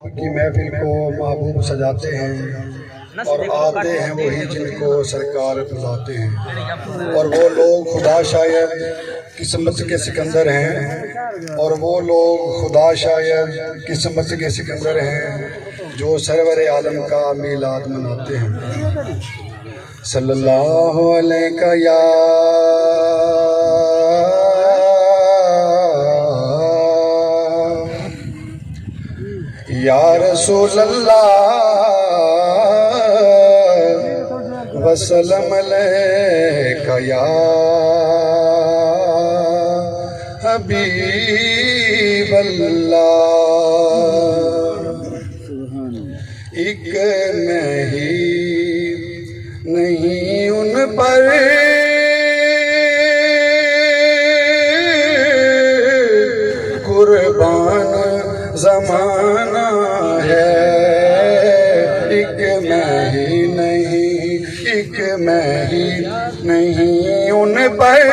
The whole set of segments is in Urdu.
کی محفل کو محبوب سجاتے ہیں اور آتے ہیں وہی جن کو سرکار بلاتے ہیں، اور وہ لوگ خدا شاید قسمت کے سکندر ہیں، اور وہ لوگ خدا شاید قسمت کے سکندر ہیں جو سرور عالم کا میلاد مناتے ہیں۔ صلی اللہ علیہ یا یا رسول اللہ وسلم علیکہ یا حبیب اللہ۔ ایک میں ہی نہیں ان پر قربان زمانہ ہے، ایک میں ہی نہیں، ایک میں ہی نہیں ان پر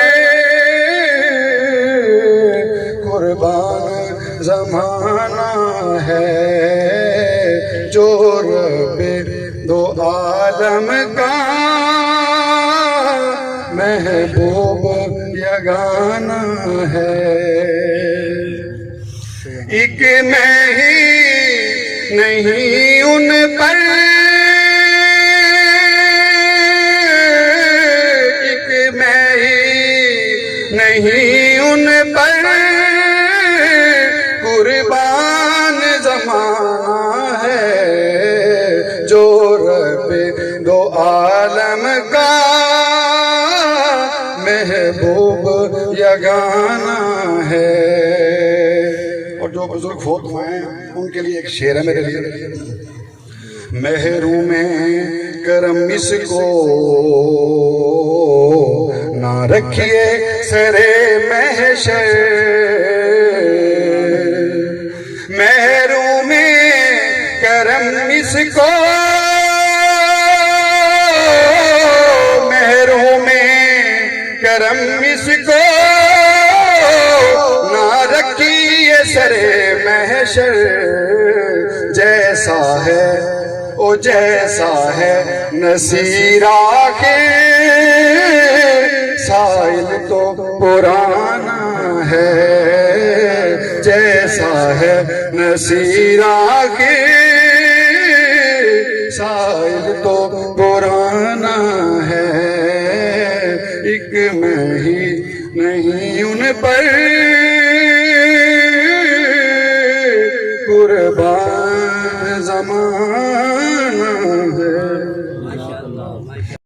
قربان زمانہ ہے، جو رب دو عالم کا محبوب یگانہ ہے۔ ایک میں ہی نہیں ان پر، ایک میں ہی نہیں ان پر قربان زمانہ ہے، جو رب دو عالم کا محبوب یگانہ ہے۔ اور جو بزرگ فوت ہوئے ہیں ان کے لیے ایک شعر ہے میرے لیے۔ محروم کرم اس کو نہ رکھیے سرے محشر، محروم کرم اس کو، محروم کرم اس کو نہ رکھیے سرے محشر، جیسا ہے او جیسا ہے نصیر آخر، سائل تو پرانا ہے، جیسا ہے نصیر آخر، سائل تو پرانا ہے، ایک میں ہی نہیں ان پر قربان زمان